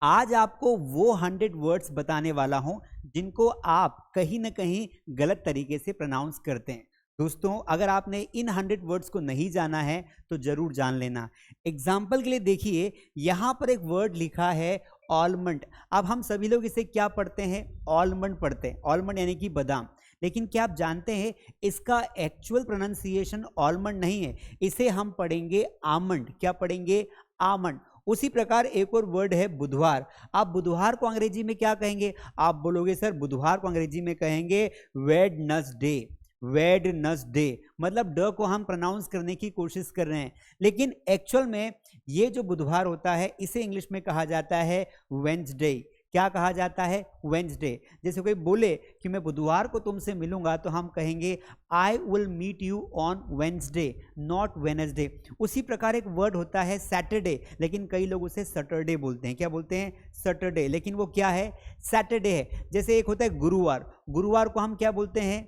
आज आपको वो 100 वर्ड्स बताने वाला हूं जिनको आप कहीं ना कहीं गलत तरीके से प्रोनाउंस करते हैं। दोस्तों, अगर आपने इन 100 वर्ड्स को नहीं जाना है तो जरूर जान लेना। एग्जाम्पल के लिए देखिए, यहां पर एक वर्ड लिखा है ऑलमंड। अब हम सभी लोग इसे क्या पढ़ते हैं? ऑलमंड पढ़ते हैं। ऑलमंड यानी कि बादाम। लेकिन क्या आप जानते हैं इसका एक्चुअल प्रोनाउंसिएशन ऑलमंड नहीं है, इसे हम पढ़ेंगे आमंड। क्या पढ़ेंगे? आमंड। उसी प्रकार एक और वर्ड है बुधवार। आप बुधवार को अंग्रेजी में क्या कहेंगे? आप बोलोगे सर बुधवार को अंग्रेजी में कहेंगे वेडनसडे। वेडनसडे मतलब ड को हम प्रोनाउंस करने की कोशिश कर रहे हैं, लेकिन एक्चुअल में ये जो बुधवार होता है इसे इंग्लिश में कहा जाता है वेंसडे। क्या कहा जाता है? वेंसडे। जैसे कोई बोले कि मैं बुधवार को तुमसे मिलूंगा तो हम कहेंगे I will meet you on Wednesday, not Wednesday. उसी प्रकार एक वर्ड होता है सैटरडे, लेकिन कई लोग उसे सैटरडे बोलते हैं। क्या बोलते हैं? सैटरडे, लेकिन वो क्या है? सैटरडे है। जैसे एक होता है गुरुवार। गुरुवार को हम क्या बोलते हैं?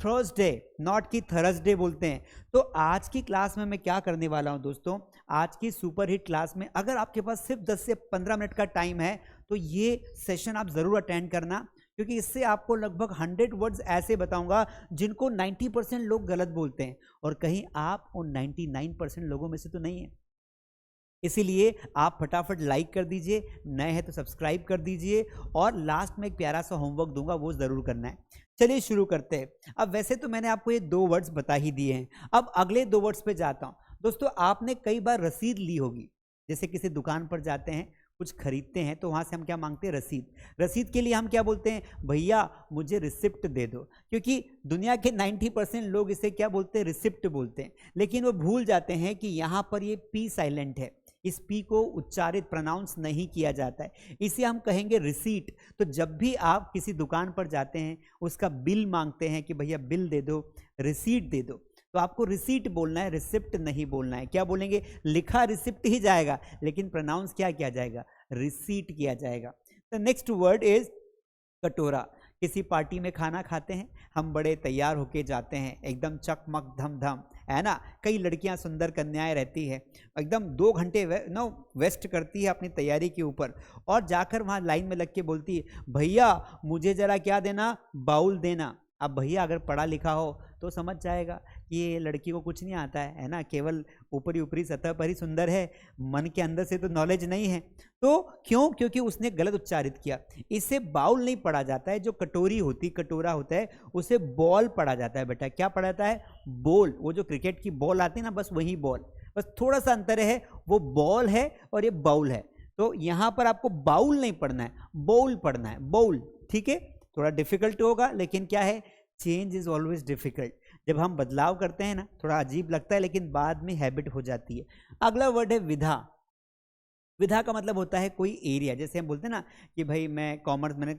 थर्सडे, नॉट कि थर्सडे बोलते हैं। तो आज की क्लास में मैं क्या करने वाला हूं दोस्तों, आज की सुपर हिट क्लास में अगर आपके पास सिर्फ 10 से 15 मिनट का टाइम है तो ये सेशन आप जरूर अटेंड करना, क्योंकि इससे आपको लगभग 100 वर्ड्स ऐसे बताऊंगा जिनको 90% लोग गलत बोलते हैं, और कहीं आप उन 99% लोगों में से तो नहीं है। इसीलिए आप फटाफट लाइक कर दीजिए, नए हैं तो सब्सक्राइब कर दीजिए, और लास्ट में एक प्यारा सा होमवर्क दूंगा, वो जरूर करना है। चलिए शुरू करते हैं। अब वैसे तो मैंने आपको ये 2 वर्ड्स बता ही दिए हैं, अब अगले 2 वर्ड्स पे जाता हूं। दोस्तों, आपने कई बार रसीद ली होगी। जैसे किसी दुकान पर जाते हैं, कुछ खरीदते हैं, तो वहां से हम क्या मांगते हैं? रसीद। रसीद के लिए हम क्या बोलते हैं? भैया मुझे रिसिप्ट दे दो। क्योंकि दुनिया के 90% लोग इसे क्या बोलते हैं? रिसिप्ट बोलते हैं। लेकिन वो भूल जाते हैं कि यहां पर ये पी साइलेंट है, इस पी को उच्चारित प्रोनाउंस नहीं किया जाता है, इसे हम कहेंगे रिसीट। तो जब भी आप किसी दुकान पर जाते हैं, उसका बिल मांगते हैं कि भैया बिल दे दो, रिसीट दे दो, तो आपको रिसीट बोलना है, रिसिप्ट नहीं बोलना है। क्या बोलेंगे? लिखा रिसिप्ट ही जाएगा, लेकिन प्रोनाउंस क्या किया जाएगा? रिसीट किया जाएगा। द नेक्स्ट वर्ड इज कटोरा। किसी पार्टी में खाना खाते हैं, हम बड़े तैयार होके जाते हैं, एकदम चकमक धम, है ना। कई लड़कियां सुंदर कन्याएं रहती है, एकदम 2 घंटे वेस्ट करती है अपनी तैयारी के ऊपर, और जाकर वहां लाइन में लग के बोलती है भैया मुझे जरा क्या देना? बाउल देना। अब भैया अगर पढ़ा लिखा हो तो समझ जाएगा कि ये लड़की को कुछ नहीं आता है ना, केवल ऊपरी ऊपरी सतह पर ही सुंदर है, मन के अंदर से तो नॉलेज नहीं है। तो क्यों? क्योंकि उसने गलत उच्चारित किया। इसे बाउल नहीं पढ़ा जाता है, जो कटोरी होती, कटोरा होता है, उसे बॉल पढ़ा जाता है। बेटा क्या पढ़ा जाता है? बॉल। वो जो क्रिकेट की बॉल आती है ना, बस वही बॉल, बस थोड़ा सा अंतर है, वो बॉल है और ये बाउल है। तो यहां पर आपको बाउल नहीं पढ़ना है, बाउल पढ़ना है, बाउल। ठीक है, थोड़ा डिफिकल्ट होगा, लेकिन क्या है, चेंज इज ऑलवेज डिफिकल्ट। जब हम बदलाव करते हैं ना, थोड़ा अजीब लगता है, लेकिन बाद में हैबिट हो जाती है। अगला वर्ड है विधा। विधा का मतलब होता है कोई एरिया। जैसे हम बोलते हैं ना कि भाई मैं कॉमर्स, मैंने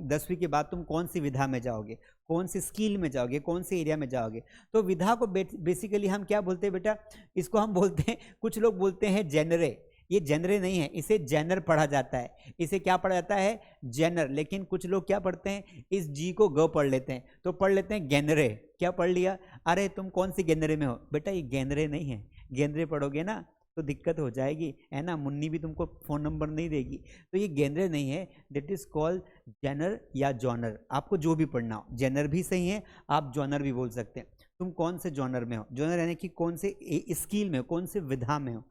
10वीं के बाद तुम कौन सी विधा में जाओगे, कौन सी स्किल में जाओगे, कौन से एरिया में जाओगे। तो विधा को बेसिकली हम क्या बोलते हैं बेटा? इसको हम बोलते हैं, कुछ लोग बोलते हैं जेनरे। ये जेनरे नहीं है, इसे जेनर पढ़ा जाता है। इसे क्या पढ़ा जाता है? जेनर। लेकिन कुछ लोग क्या पढ़ते हैं? इस जी को ग पढ़ लेते हैं, तो पढ़ लेते हैं गेनरे। क्या पढ़ लिया? अरे तुम कौन सी गेनरे में हो? बेटा ये गेनरे नहीं है, गेनरे पढ़ोगे ना तो दिक्कत हो जाएगी, है ना। मुन्नी भी तुमको फ़ोन नंबर नहीं देगी। तो ये गेनरे नहीं है, दैट इज कॉल्ड जेनर या जॉनर। आपको जो भी पढ़ना हो, जेनर भी सही है, आप जॉनर भी बोल सकते हैं। तुम कौन से जॉनर में हो? जॉनर यानी कि कौन से स्किल में हो, कौन से विधा में हो।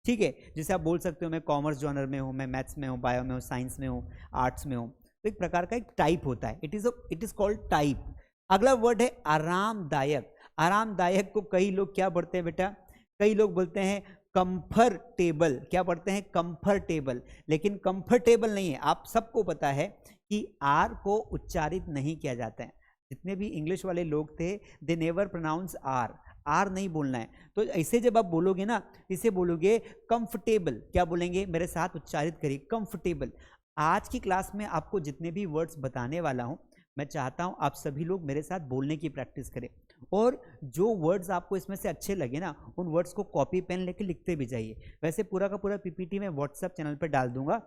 ठीक है, जैसे आप बोल सकते हो मैं कॉमर्स जॉनर में हूँ, मैं मैथ्स में हूँ, बायो में हूँ, साइंस में हूँ, आर्ट्स में हूँ। तो एक प्रकार का एक टाइप होता है, इट इज कॉल्ड टाइप। अगला वर्ड है आरामदायक। आरामदायक को कई लोग क्या पढ़ते हैं बेटा? कई लोग बोलते हैं कंफर्टेबल। क्या पढ़ते हैं? कंफर्टेबल। लेकिन कंफर्टेबल नहीं है। आप सबको पता है कि आर को उच्चारित नहीं किया जाता है। जितने भी इंग्लिश वाले लोग थे, they never pronounce R. R नहीं बोलना है। तो ऐसे जब आप बोलोगे ना, इसे बोलोगे कंफर्टेबल। क्या बोलेंगे? मेरे साथ उच्चारित करिए, कंफर्टेबल। आज की क्लास में आपको जितने भी वर्ड्स बताने वाला हूं, मैं चाहता हूं आप सभी लोग मेरे साथ बोलने की प्रैक्टिस करें, और जो वर्ड्स आपको इसमें से अच्छे लगे ना, उन वर्ड्स को कॉपी पेन लेके लिखते भी जाइए। वैसे पूरा का पूरा पीपीटी मैं व्हाट्सएप चैनल पर डाल दूंगा।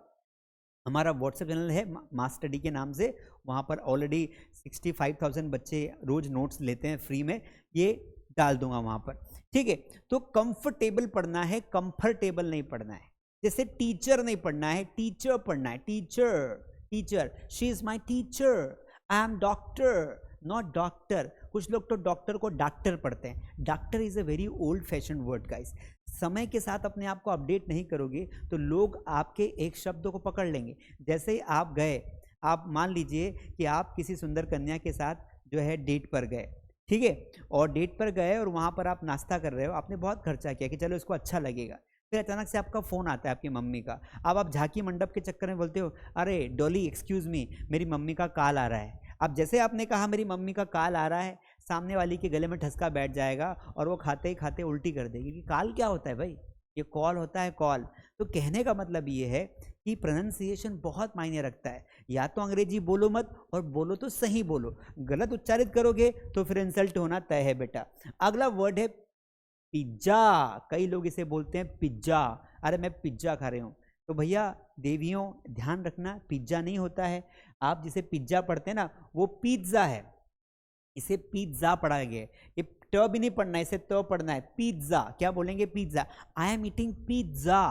हमारा व्हाट्सएप चैनल है मास स्टडी के नाम से, वहाँ पर ऑलरेडी 65,000 बच्चे रोज नोट्स लेते हैं फ्री में, ये डाल दूंगा वहाँ पर। ठीक है, तो कंफर्टेबल पढ़ना है, कंफर्टेबल नहीं पढ़ना है। जैसे टीचर नहीं पढ़ना है, टीचर पढ़ना है, teacher, teacher, she is my teacher, I am doctor, not doctor. कुछ लोग तो डॉक्टर को डॉक्टर पढ़ते हैं। Doctor is a very old fashion word guys. समय के साथ अपने आप को अपडेट नहीं करोगे तो लोग आपके एक शब्द को पकड़ लेंगे। जैसे ही आप गए, आप मान लीजिए कि आप किसी सुंदर कन्या के साथ जो है डेट पर गए, ठीक है, और डेट पर गए और वहाँ पर आप नाश्ता कर रहे हो, आपने बहुत खर्चा किया कि चलो इसको अच्छा लगेगा, फिर अचानक से आपका फ़ोन आता है आपकी मम्मी का। अब आप झांकी मंडप के चक्कर में बोलते हो, अरे डॉली एक्सक्यूज़ मी, मेरी मम्मी का कॉल आ रहा है। अब जैसे आपने कहा मेरी मम्मी का कॉल आ रहा है, सामने वाली के गले में ठसका बैठ जाएगा और वो खाते ही खाते उल्टी कर देगी कि कॉल क्या होता है भाई, ये कॉल होता है, कॉल। तो कहने का मतलब ये है कि प्रोनाउंसिएशन बहुत मायने रखता है। या तो अंग्रेजी बोलो मत, और बोलो तो सही बोलो। गलत उच्चारित करोगे तो फिर इंसल्ट होना तय है बेटा। अगला वर्ड है पिज्जा। कई लोग इसे बोलते हैं पिज्जा, अरे मैं पिज्जा खा रही हूँ। तो भैया देवियों ध्यान रखना, पिज्जा नहीं होता है। आप जिसे पिज्जा पढ़ते हैं ना वो पिज्जा है, इसे पिज्जा पढ़ा गया। ये ट भी नहीं पढ़ना है, इसे त पढ़ना है। पिज्जा क्या बोलेंगे, pizza. I am eating pizza,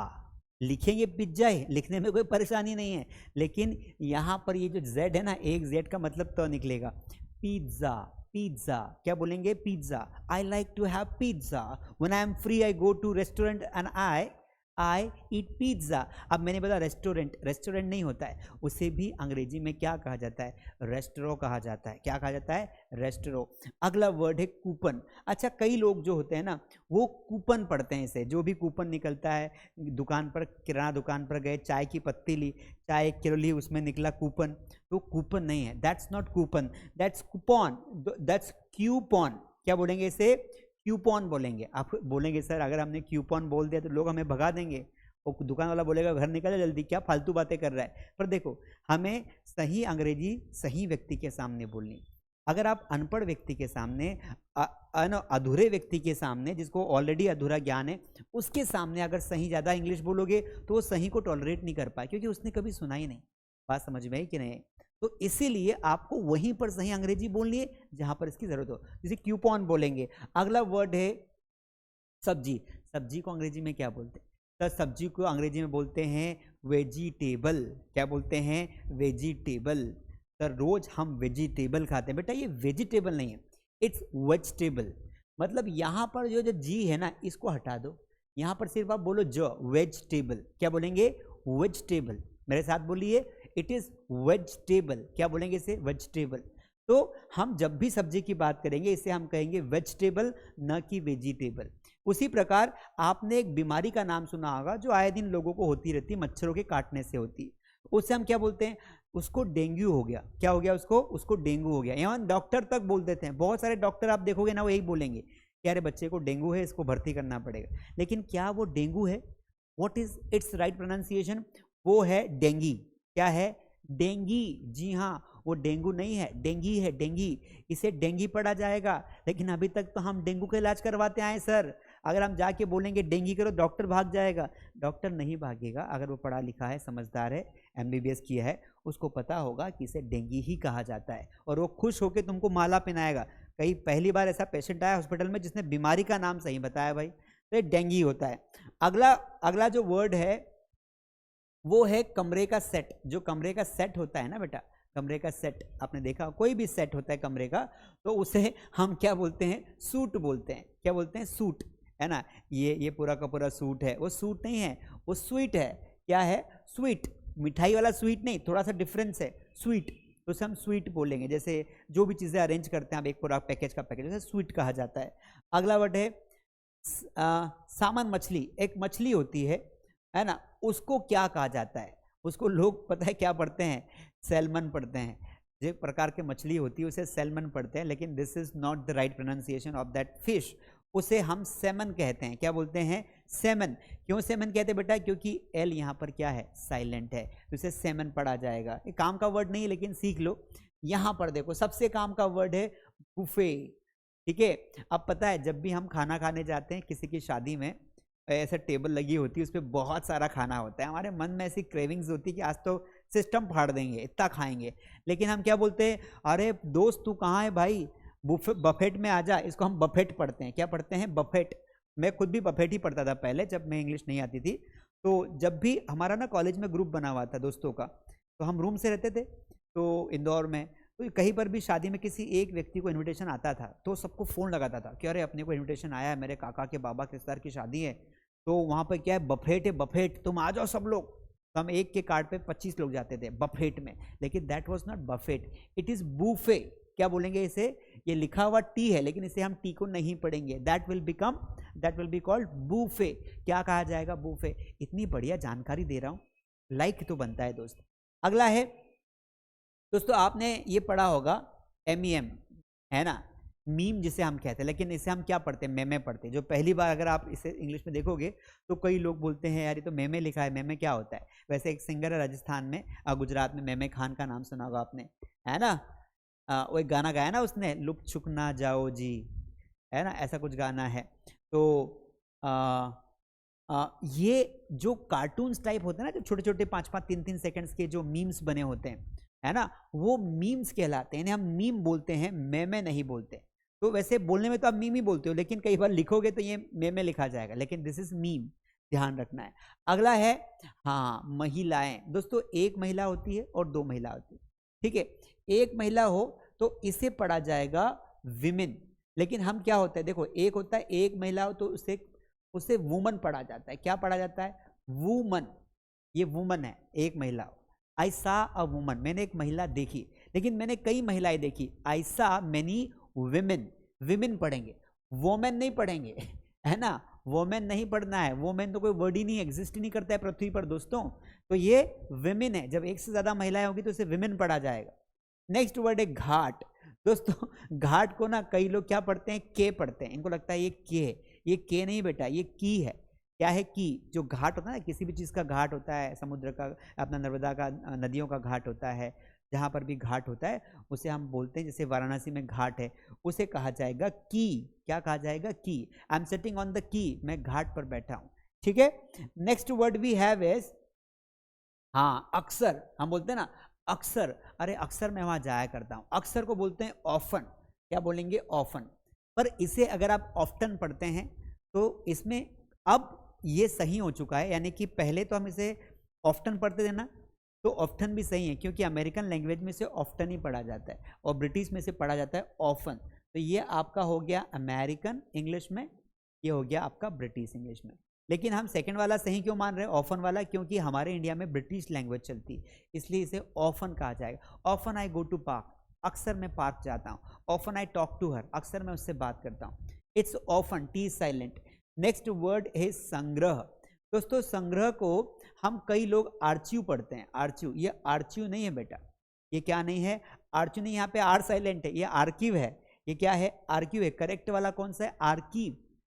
लिखेंगे पिज्जा ही, लिखने में कोई परेशानी नहीं है। लेकिन यहाँ पर ये जो जेड है ना, एक जेड का मतलब त निकलेगा। पिज्जा, पिज्जा क्या बोलेंगे, pizza. I like to have pizza, when I am free I go to restaurant and I eat pizza. अब मैंने बोला रेस्टोरेंट, रेस्टोरेंट नहीं होता है, उसे भी अंग्रेजी में क्या कहा जाता है, रेस्टोरो कहा जाता है। क्या कहा जाता है, रेस्टोरो। अगला वर्ड है कूपन। अच्छा कई लोग जो होते हैं ना वो कूपन पढ़ते हैं, इसे जो भी कूपन निकलता है दुकान पर, किराना दुकान पर गए, चाय की पत्ती ली, चाय 1 किलो ली, उसमें निकला कूपन, तो कूपन नहीं है, that's not coupon, that's coupon, that's coupon. क्या बोलेंगे इसे, क्यूपॉन बोलेंगे। आप बोलेंगे सर अगर हमने क्यूपॉन बोल दिया तो लोग हमें भगा देंगे, वो दुकान वाला बोलेगा घर निकल जल्दी, क्या फालतू बातें कर रहा है। पर देखो हमें सही अंग्रेजी सही व्यक्ति के सामने बोलनी। अगर आप अनपढ़ व्यक्ति के सामने, अधूरे व्यक्ति के सामने, जिसको ऑलरेडी अधूरा ज्ञान है, उसके सामने अगर सही ज़्यादा इंग्लिश बोलोगे तो वो सही को टॉलरेट नहीं कर पाए, क्योंकि उसने कभी सुना ही नहीं। बात समझ में आई कि नहीं। तो इसीलिए आपको वहीं पर सही अंग्रेजी बोलनी है जहां पर इसकी जरूरत हो, जैसे क्यूपॉन बोलेंगे। अगला वर्ड है सब्जी। सब्जी को अंग्रेजी में क्या बोलते हैं, तो सब्जी को अंग्रेजी में बोलते हैं वेजिटेबल। क्या बोलते हैं, वेजिटेबल। तो रोज हम वेजिटेबल खाते हैं, बेटा ये वेजिटेबल नहीं है, इट्स वेजिटेबल। मतलब यहाँ पर जो जी है ना इसको हटा दो, यहाँ पर सिर्फ आप बोलो जो, वेजिटेबल। क्या बोलेंगे, वेजिटेबल। मेरे साथ बोलिए, इट इज वेजिटेबल। क्या बोलेंगे इसे, वेजिटेबल। तो हम जब भी सब्जी की बात करेंगे इसे हम कहेंगे वेजिटेबल, न कि वेजिटेबल। उसी प्रकार आपने एक बीमारी का नाम सुना होगा जो आए दिन लोगों को होती रहती है, मच्छरों के काटने से होती है, उससे हम क्या बोलते हैं, उसको डेंगू हो गया। क्या हो गया उसको डेंगू हो गया। यहाँ डॉक्टर तक बोल देते हैं, बहुत सारे डॉक्टर आप देखोगे ना वो यही बोलेंगे कि अरे बच्चे को डेंगू है, इसको भर्ती करना पड़ेगा। लेकिन क्या वो डेंगू है, what is it's right pronunciation, वो है डेंगी। क्या है, डेंगी। जी हाँ, वो डेंगू नहीं है, डेंगी है, डेंगी। इसे डेंगी पढ़ा जाएगा। लेकिन अभी तक तो हम डेंगू का इलाज करवाते आए सर, अगर हम जाके बोलेंगे डेंगी करो, डॉक्टर भाग जाएगा। डॉक्टर नहीं भागेगा, अगर वो पढ़ा लिखा है, समझदार है, MBBS किया है, उसको पता होगा कि इसे डेंगी ही कहा जाता है, और वो खुश होकर तुमको माला पहनाएगा। कई पहली बार ऐसा पेशेंट आया हॉस्पिटल में जिसने बीमारी का नाम सही बताया भाई, तो ये डेंगी होता है। अगला जो वर्ड है वो है कमरे का सेट। जो कमरे का सेट होता है ना बेटा, कमरे का सेट, आपने देखा कोई भी सेट होता है कमरे का, तो उसे हम क्या बोलते हैं, सूट बोलते हैं। क्या बोलते हैं, सूट, है ना। ये पूरा का पूरा सूट है, वो सूट नहीं है, वो स्वीट है। क्या है, स्वीट, मिठाई वाला स्वीट नहीं, थोड़ा सा डिफरेंस है, स्वीट। तो उसे हम स्वीट बोलेंगे। जैसे जो भी चीज़ें अरेंज करते हैं आप एक पूरा पैकेज का पैकेज, जैसे स्वीट कहा जाता है। अगला वर्ड है सामान मछली। एक मछली होती है ना, उसको क्या कहा जाता है, उसको लोग पता है क्या पढ़ते हैं, सैल्मन पढ़ते हैं। जो प्रकार के मछली होती है उसे सैल्मन पढ़ते हैं, लेकिन this is not the right pronunciation of that fish. उसे हम सेमन कहते हैं। क्या बोलते हैं, सेमन। क्यों सेमन कहते हैं बेटा, क्योंकि एल यहाँ पर क्या है, साइलेंट है, तो इसे सेमन पढ़ा जाएगा। ये काम का वर्ड नहीं है लेकिन सीख लो। यहाँ पर देखो सबसे काम का वर्ड है बुफे। ठीक है, अब पता है जब भी हम खाना खाने जाते हैं किसी की शादी में, ऐसे टेबल लगी होती है, उस पर बहुत सारा खाना होता है, हमारे मन में ऐसी क्रेविंग्स होती है कि आज तो सिस्टम फाड़ देंगे, इतना खाएंगे। लेकिन हम क्या बोलते हैं, अरे दोस्त तू कहाँ है भाई, बफेट में आ जा। इसको हम बफेट पढ़ते हैं। क्या पढ़ते हैं, बफेट। मैं खुद भी बफेट ही पढ़ता था पहले, जब मैं इंग्लिश नहीं आती थी, तो जब भी हमारा ना कॉलेज में ग्रुप बना हुआ था दोस्तों का, तो हम रूम से रहते थे तो इंदौर में, तो कहीं पर भी शादी में किसी एक व्यक्ति को इनविटेशन आता था तो सबको फ़ोन लगाता था कि अरे अपने को इनविटेशन आया है, मेरे काका के बाबा के रिश्तेदार की शादी है, तो वहाँ पर क्या है, बफेट है, बफेट, तुम आ जाओ सब लोग। तो हम एक के कार्ड पे 25 लोग जाते थे बफेट में, लेकिन that was not Buffett, it is buffet. क्या बोलेंगे इसे, ये लिखा हुआ टी है लेकिन इसे हम टी को नहीं पढ़ेंगे, that will be called buffet. क्या कहा जाएगा, बूफे। इतनी बढ़िया जानकारी दे रहा हूँ, लाइक तो बनता है दोस्त। अगला है दोस्तों, आपने ये पढ़ा होगा MEM, है ना, मीम जिसे हम कहते हैं, लेकिन इसे हम क्या पढ़ते हैं, मेमे पढ़ते हैं। जो पहली बार अगर आप इसे इंग्लिश में देखोगे तो कई लोग बोलते हैं यार ये तो मेमे लिखा है, मेमे क्या होता है। वैसे एक सिंगर है राजस्थान में, गुजरात में, मेमे खान का नाम सुना होगा आपने, है ना। वो एक गाना गाया ना उसने, लुक छुक ना जाओ जी, है ना, ऐसा कुछ गाना है। तो ये जो कार्टून्स टाइप होते हैं ना, जो छोटे छोटे 5-5 3-3 सेकंड्स के जो मीम्स बने होते हैं, है ना, वो मीम्स कहलाते हैं। हम मीम बोलते हैं, मेमे नहीं बोलते। तो वैसे बोलने में तो आप मीम ही बोलते हो, लेकिन कई बार लिखोगे तो ये मेमे लिखा जाएगा, लेकिन दिस इज मीम, ध्यान रखना है। अगला है, हाँ, महिलाएं। दोस्तों एक महिला होती है और 2 महिला होती है, ठीक है। एक महिला हो तो इसे पढ़ा जाएगा विमेन, लेकिन हम क्या होता है, देखो एक होता है एक महिला हो तो उसे वुमन पढ़ा जाता है। क्या पढ़ा जाता है, वुमन, ये वुमन है, एक महिला हो। आई सा अ वुमन, मैंने एक महिला देखी, लेकिन मैंने कई महिलाएं देखी। आई सा मैनी विमेन, विमेन पढ़ेंगे, वोमेन नहीं पढ़ेंगे, है ना, वोमेन नहीं पढ़ना है। वोमेन तो कोई वर्ड ही नहीं, एग्जिस्ट ही नहीं करता है पृथ्वी पर दोस्तों। तो ये विमेन है, जब एक से ज्यादा महिलाएं होगी तो इसे विमेन पढ़ा जाएगा। नेक्स्ट वर्ड है घाट। दोस्तों घाट को ना कई लोग क्या पढ़ते हैं, के पढ़ते हैं, इनको लगता है ये के है। ये के नहीं बेटा, ये की है। क्या है, की। जो घाट होता है ना, किसी भी चीज़ का घाट होता है, समुद्र का, अपना नर्मदा का, नदियों का घाट होता है, जहाँ पर भी घाट होता है उसे हम बोलते हैं, जैसे वाराणसी में घाट है, उसे कहा जाएगा की। क्या कहा जाएगा, quay. I am sitting on the quay, मैं घाट पर बैठा हूँ, ठीक है। Next word we have is, हाँ, अक्सर। हम बोलते हैं ना अक्सर, अरे अक्सर मैं वहाँ जाया करता हूँ, अक्सर को बोलते हैं ऑफन। क्या बोलेंगे, ऑफन। पर इसे अगर आप ऑफ्टन पढ़ते हैं तो इसमें अब ये सही हो चुका है, यानी कि पहले तो हम इसे ऑफ्टन पढ़ते थे ना, तो ऑफ्टन भी सही है, क्योंकि अमेरिकन लैंग्वेज में से ऑफ्टन ही पढ़ा जाता है और ब्रिटिश में से पढ़ा जाता है ऑफन। तो ये आपका हो गया अमेरिकन इंग्लिश में, ये हो गया आपका ब्रिटिश इंग्लिश में। लेकिन हम सेकंड वाला सही क्यों मान रहे हैं, ऑफन वाला, क्योंकि हमारे इंडिया में ब्रिटिश लैंग्वेज चलती है, इसलिए इसे ऑफन कहा जाएगा। Often I go to park, अक्सर मैं पार्क जाता हूँ। Often I talk to her, अक्सर मैं उससे बात करता हूँ। It's often, T is silent. Next word है संग्रह। दोस्तों संग्रह को हम कई लोग आर्चीव पढ़ते हैं, आर्चीव। ये आर्चीव नहीं है बेटा, ये क्या नहीं है, आर्चीव नहीं, यहाँ पे आर साइलेंट है, ये आर्कीव है। ये क्या है, आर्कीव है। करेक्ट वाला कौन सा है, आर्कीव,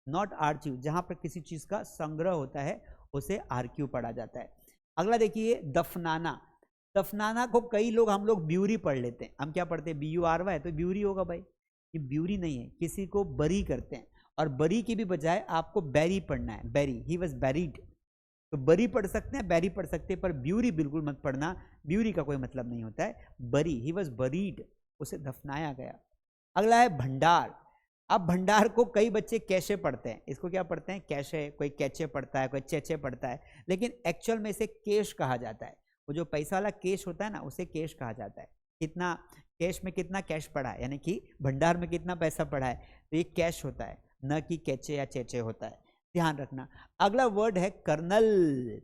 नॉट आर्चीव। जहां पर किसी चीज का संग्रह होता है उसे आर्कीव पढ़ा जाता है। अगला देखिए, दफनाना। दफनाना को कई लोग, हम लोग ब्यूरी पढ़ लेते हैं। हम क्या पढ़ते हैं, BURY, तो ब्यूरी होगा भाई। ये ब्यूरी नहीं है, किसी को बरी करते हैं, और बरी की भी बजाय आपको बैरी पढ़ना है, बैरी, ही वॉज बैरीड। तो बरी पढ़ सकते हैं, बैरी पढ़ सकते हैं, पर ब्यूरी बिल्कुल मत पढ़ना, ब्यूरी का कोई मतलब नहीं होता है। बरी, ही वॉज बरीड, उसे दफनाया गया। अगला है भंडार। अब भंडार को कई बच्चे कैशे पढ़ते हैं, इसको क्या पढ़ते हैं, कैशे, कोई कैचे पढ़ता है, कोई चेचे पढ़ता है, लेकिन एक्चुअल में इसे केश कहा जाता है। वो जो पैसा वाला केश होता है ना, उसे केश कहा जाता है। कितना कैश में कितना कैश पड़ा है, यानी कि भंडार में कितना पैसा पड़ा है, तो ये कैश होता है, न कि कैचे या चेचे होता है, ध्यान रखना। अगला वर्ड है कर्नल,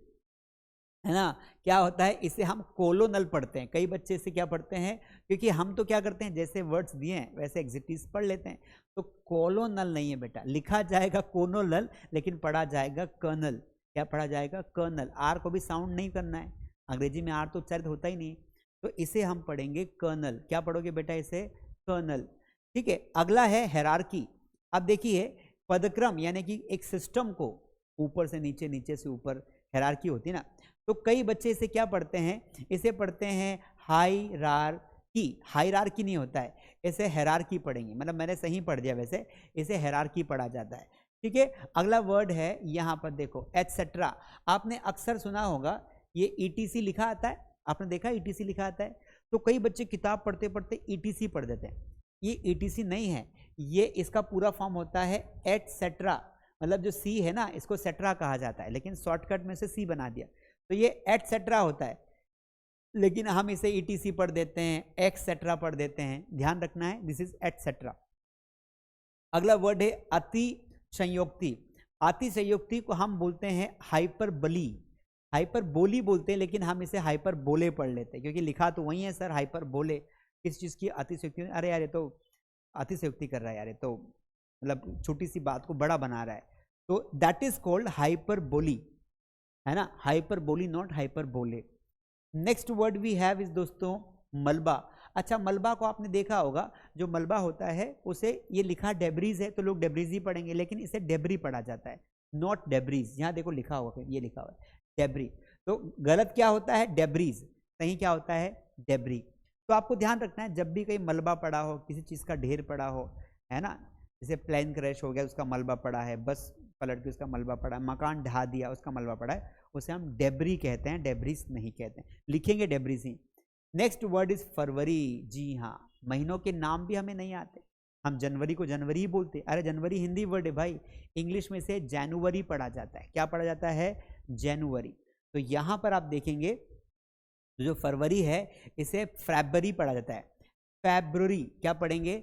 है ना। क्या होता है, इसे हम कोलोनल पढ़ते हैं। कई बच्चे इसे क्या पढ़ते हैं, क्योंकि हम तो क्या करते हैं, जैसे वर्ड्स दिए हैं वैसे एग्जिटिव्स पढ़ लेते हैं। तो कोलोनल नहीं है बेटा, लिखा जाएगा कोनोनल, लेकिन पढ़ा जाएगा कर्नल। क्या पढ़ा जाएगा, कर्नल। आर को भी साउंड नहीं करना है, अंग्रेजी में आर तो उच्चारित होता ही नहीं, तो इसे हम पढ़ेंगे कर्नल। क्या पढ़ोगे बेटा, इसे कर्नल, ठीक है। अगला है हेरारकी। अब देखिए पदक्रम, यानी कि एक सिस्टम को ऊपर से नीचे, नीचे से ऊपर, हेरारकी होती है ना। तो कई बच्चे इसे क्या पढ़ते हैं, इसे पढ़ते हैं हायरार्की। हायरार्की नहीं होता है, इसे हेरारकी पढ़ेंगे, मतलब मैंने सही पढ़ दिया, वैसे इसे हेरारकी पढ़ा जाता है, ठीक है। अगला वर्ड है यहाँ पर देखो, एटसेट्रा। आपने अक्सर सुना होगा ये ETC लिखा आता है, आपने देखा ETC लिखा आता है। तो कई बच्चे किताब पढ़ते पढ़ते ETC पढ़ देते हैं। ये ETC नहीं है, ये इसका पूरा फॉर्म होता है एटसेट्रा, मतलब जो सी है ना इसको सेट्रा कहा जाता है, लेकिन शॉर्टकट में से सी बना दिया तो ये एटसेट्रा होता है, लेकिन हम इसे ईटीसी पढ़ देते हैं, एक्सेट्रा पढ़ देते हैं, ध्यान रखना है दिस इज एटसेट्रा। अगला वर्ड है अतिशयोक्ति। अतिशयोक्ति को हम बोलते हैं हाइपरबली, हाइपरबोली बोलते हैं, लेकिन हम इसे हाइपरबोले पढ़ लेते हैं क्योंकि लिखा तो वही है सर हाइपरबोले। किस चीज़ की अतिशयोक्ति? अरे यार ये तो अतिशयोक्ति कर रहा है यार, ये तो मतलब छोटी सी बात को बड़ा बना रहा है, तो दैट इज कॉल्ड हाइपरबोली, है ना, hyperbole not hyperbole. Next word we have is दोस्तों मलबा। अच्छा, मलबा को आपने देखा होगा, जो मलबा होता है उसे, ये लिखा डेब्रीज है तो लोग डेब्रीज ही पढ़ेंगे, लेकिन इसे डेब्री पढ़ा जाता है, नॉट डेब्रीज। यहाँ देखो लिखा हुआ, ये लिखा हुआ है डेब्री, तो गलत क्या होता है? डेब्रीज। सही क्या होता है? डेब्री। तो आपको ध्यान रखना है जब भी कहीं मलबा पड़ा हो, किसी चीज़ का ढेर पड़ा हो, है ना, जैसे प्लेन क्रैश हो गया उसका मलबा पड़ा है, बस पलट के उसका मलबा पड़ा है, मकान ढा दिया उसका मलबा पड़ा है, उसे हम डेब्री कहते हैं, डेब्रीज नहीं कहते हैं, लिखेंगे डेब्रीज ही। Next word is February. जी हाँ, महीनों के नाम भी हमें नहीं आते, हम जनवरी को जनवरी ही बोलते हैं। अरे जनवरी हिंदी वर्ड है भाई, इंग्लिश में से जनवरी पढ़ा जाता है। क्या पढ़ा जाता है? जनवरी। तो यहाँ पर आप देखेंगे तो जो फरवरी है इसे फैब्रवरी पढ़ा जाता है। फैब्रवरी क्या पढ़ेंगे?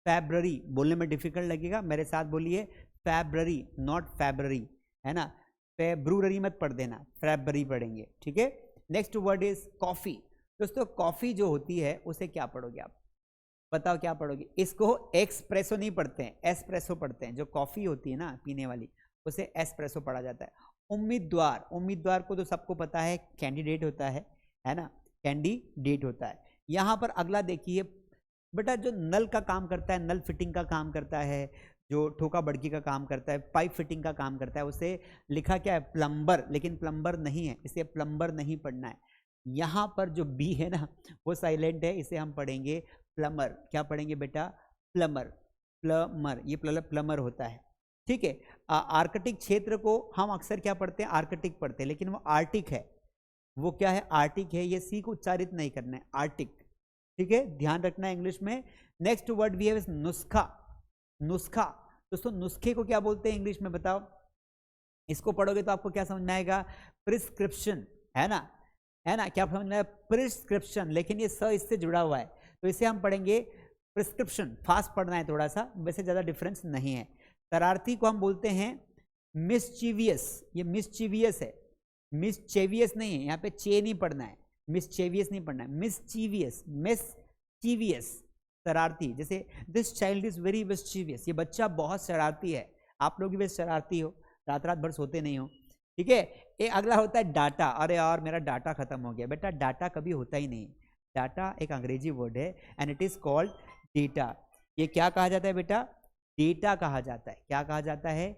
फैब्रवरी। बोलने में डिफिकल्ट लगेगा, मेरे साथ बोलिए फैब्रवरी नॉट फैब्रवरी, है ना, फेब्रुवरी मत पढ़ देना, फैब्रवरी पढ़ेंगे, ठीक है। Next word is coffee. दोस्तों कॉफी जो होती है उसे क्या पढ़ोगे आप? बताओ क्या पढ़ोगे? इसको एक्सप्रेसो नहीं पढ़ते हैं, एस्प्रेसो पढ़ते हैं। जो कॉफी होती है ना पीने वाली, उसे एस्प्रेसो पढ़ा जाता है। उम्मीदवार, उम्मीदवार को तो सबको पता है कैंडिडेट होता है ना, कैंडिडेट होता है। यहाँ पर अगला देखिए बेटा, जो नल का काम करता है, नल फिटिंग का काम करता है, जो ठोका बड़की का काम करता है, पाइप फिटिंग का काम करता है, उसे लिखा क्या है? प्लम्बर, लेकिन प्लम्बर नहीं है, इसे प्लम्बर नहीं पढ़ना है। यहाँ पर जो बी है ना वो साइलेंट है, इसे हम पढ़ेंगे प्लमर। क्या पढ़ेंगे बेटा? प्लमर, प्लमर, ये प्लमर होता है, ठीक है। आर्कटिक क्षेत्र को हम अक्सर क्या पढ़ते हैं? आर्कटिक पढ़ते हैं, लेकिन वो आर्टिक है। वो क्या है? आर्टिक है। ये सी को उच्चारित नहीं करना है, आर्टिक, ठीक है, ध्यान रखना है इंग्लिश में। Next word we have is नुस्खा। नुस्खा दोस्तों, नुस्खे को क्या बोलते हैं इंग्लिश में बताओ? इसको पढ़ोगे तो आपको क्या समझ में आएगा? प्रिस्क्रिप्शन, है ना, है ना, क्या समझ में आएगा? प्रिस्क्रिप्शन, लेकिन ये स इससे जुड़ा हुआ है तो इसे हम पढ़ेंगे प्रिस्क्रिप्शन। फास्ट पढ़ना है थोड़ा सा, वैसे ज्यादा डिफरेंस नहीं है। शरारती को हम बोलते हैं मिसचीवियस। ये मिसचीवियस है, मिसचेवियस नहीं है, यहाँ पे चे नहीं पढ़ना है, मिसचेवियस नहीं पढ़ना है, मिसचीवियस, मिसचीवियस, शरारती। जैसे this child is very mischievous, ये बच्चा बहुत शरारती है। आप लोग भी वैसे शरारती हो, रात रात भर सोते नहीं हो, ठीक है। ये अगला होता है डाटा। अरे यार मेरा डाटा खत्म हो गया। बेटा डाटा कभी होता ही नहीं, डाटा एक अंग्रेजी वर्ड है and it is called data. ये क्या कहा जाता है बेटा? डेटा कहा जाता है। क्या कहा जाता है?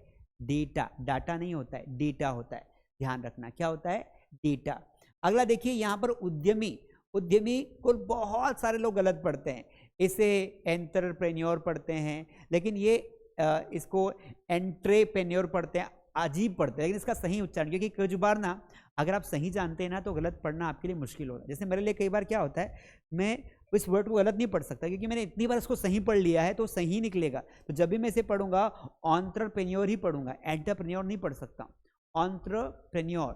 डेटा। डाटा नहीं होता है, डेटा होता है, ध्यान रखना। क्या होता है? डेटा। अगला देखिए यहाँ पर उद्यमी। उद्यमी को बहुत सारे लोग गलत पढ़ते हैं, इसे एंटरप्रेन्योर पढ़ते हैं, लेकिन ये इसको एंट्रेप्रेन्योर पढ़ते हैं, अजीब पढ़ते हैं, लेकिन इसका सही उच्चारण, क्योंकि कुछ बार ना अगर आप सही जानते हैं ना तो गलत पढ़ना आपके लिए मुश्किल होगा। जैसे मेरे लिए कई बार क्या होता है, मैं इस वर्ड को गलत नहीं पढ़ सकता क्योंकि मैंने इतनी बार इसको सही पढ़ लिया है तो सही निकलेगा। तो जब भी मैं इसे पढ़ूंगा एंटरप्रेन्योर ही पढ़ूंगा, एंटरप्रेन्योर नहीं पढ़ सकता। एंटरप्रेन्योर,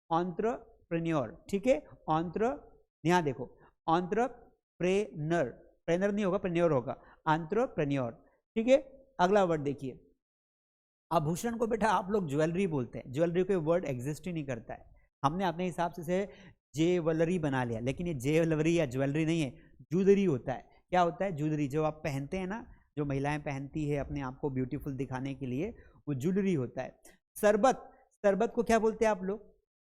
एंटरप्रेन्योर, ठीक है। यहाँ देखो एंटरप्रेन्योर, प्रेन्योर नहीं होगा, प्रेन्योर होगा, एंटरप्रेन्योर, ठीक है। अगला वर्ड देखिए, आभूषण को बेटा आप लोग ज्वेलरी बोलते हैं। ज्वेलरी कोई वर्ड एग्जिस्ट ही नहीं करता है, हमने अपने हिसाब से इसे जेवलरी बना लिया, लेकिन ये जेवलरी या ज्वेलरी नहीं है, जूलरी होता है। क्या होता है? जूलरी। जो आप पहनते हैं ना, जो महिलाएं पहनती है अपने आप को ब्यूटीफुल दिखाने के लिए, वो ज्वेलरी होता है। शरबत, शरबत को क्या बोलते हैं आप लोग?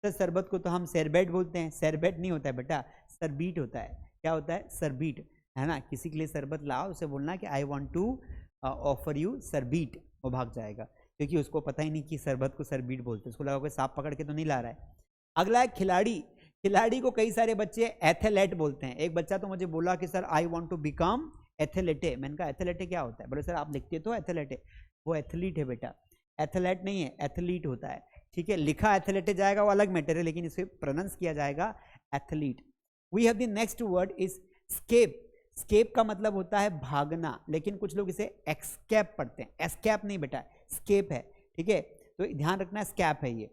सर शरबत को तो हम सरबेट बोलते हैं। सरबेट नहीं होता है बेटा, सरबीट होता है। क्या होता है? सरबीट, है ना। किसी के लिए शरबत लाओ, उसे बोलना कि I want to offer you sherbet, वो भाग जाएगा, क्योंकि उसको पता ही नहीं कि शरबत को सरबीट बोलते, उसको लगा कोई सांप पकड़ के तो नहीं ला रहा है। अगला है खिलाड़ी। खिलाड़ी को कई सारे बच्चे एथलेट बोलते हैं। एक बच्चा तो मुझे बोला कि sir I want to become athlete. मैंने कहा एथलेटे क्या होता है? बोले सर आप लिखते तो एथलेटे, वो एथलीट है बेटा, एथलेट नहीं है, एथलीट होता है, ठीक है। लिखा एथलेटे जाएगा वो अलग मैटर है, लेकिन इसे प्रोनाउंस किया जाएगा athlete. We have the next word is scape. Scape का मतलब होता है भागना, लेकिन कुछ लोग इसे एक्सकेप पढ़ते हैं। एस्केप नहीं बेटा, स्केप है, ठीक है, तो ध्यान रखना स्कैप है ये।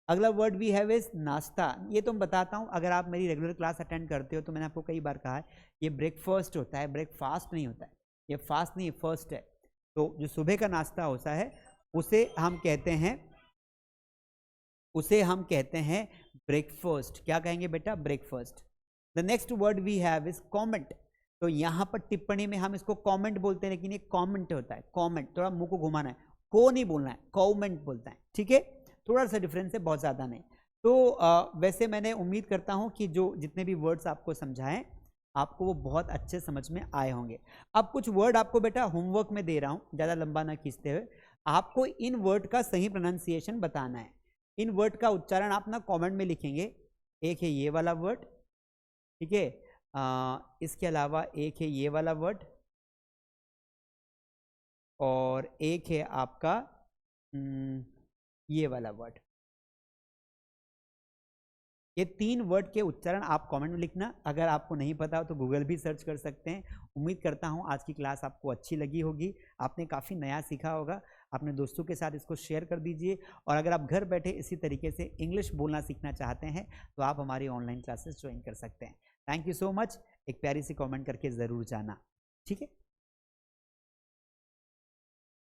अगला वर्ड वी हैव इज नाश्ता। ये तो मैं बताता हूँ, अगर आप मेरी रेगुलर क्लास अटेंड करते हो तो मैंने आपको कई बार कहा है ये ब्रेकफास्ट होता है, ब्रेकफास्ट नहीं होता है, ये फास्ट नहीं, फर्स्ट है। तो जो सुबह का नाश्ता होता है उसे हम कहते हैं ब्रेकफास्ट। क्या कहेंगे बेटा? Breakfast. The next word we have is comment. तो यहाँ पर टिप्पणी में हम इसको कॉमेंट बोलते हैं, लेकिन ये कॉमेंट होता है, कॉमेंट। थोड़ा मुंह को घुमाना है, को नहीं बोलना है, कॉमेंट बोलता है, ठीक है, थोड़ा सा डिफरेंस है, बहुत ज़्यादा नहीं। तो वैसे मैंने उम्मीद करता हूँ कि जो जितने भी वर्ड्स आपको समझाएं आपको वो बहुत अच्छे समझ में आए होंगे। अब कुछ वर्ड आपको बेटा होमवर्क में दे रहा हूँ, ज़्यादा लंबा ना खींचते हुए। आपको इन वर्ड का सही प्रोनाउंसिएशन बताना है। इन वर्ड का उच्चारण आप ना कमेंट में लिखेंगे। एक है ये वाला वर्ड, ठीक है, इसके अलावा एक है ये वाला वर्ड, और एक है आपका ये वाला वर्ड। ये 3 वर्ड के उच्चारण आप कमेंट में लिखना। अगर आपको नहीं पता हो तो गूगल भी सर्च कर सकते हैं। उम्मीद करता हूँ आज की क्लास आपको अच्छी लगी होगी, आपने काफ़ी नया सीखा होगा। अपने दोस्तों के साथ इसको शेयर कर दीजिए, और अगर आप घर बैठे इसी तरीके से इंग्लिश बोलना सीखना चाहते हैं तो आप हमारी ऑनलाइन क्लासेस ज्वाइन कर सकते हैं। Thank you so much. एक प्यारी सी कमेंट करके ज़रूर जाना, ठीक है।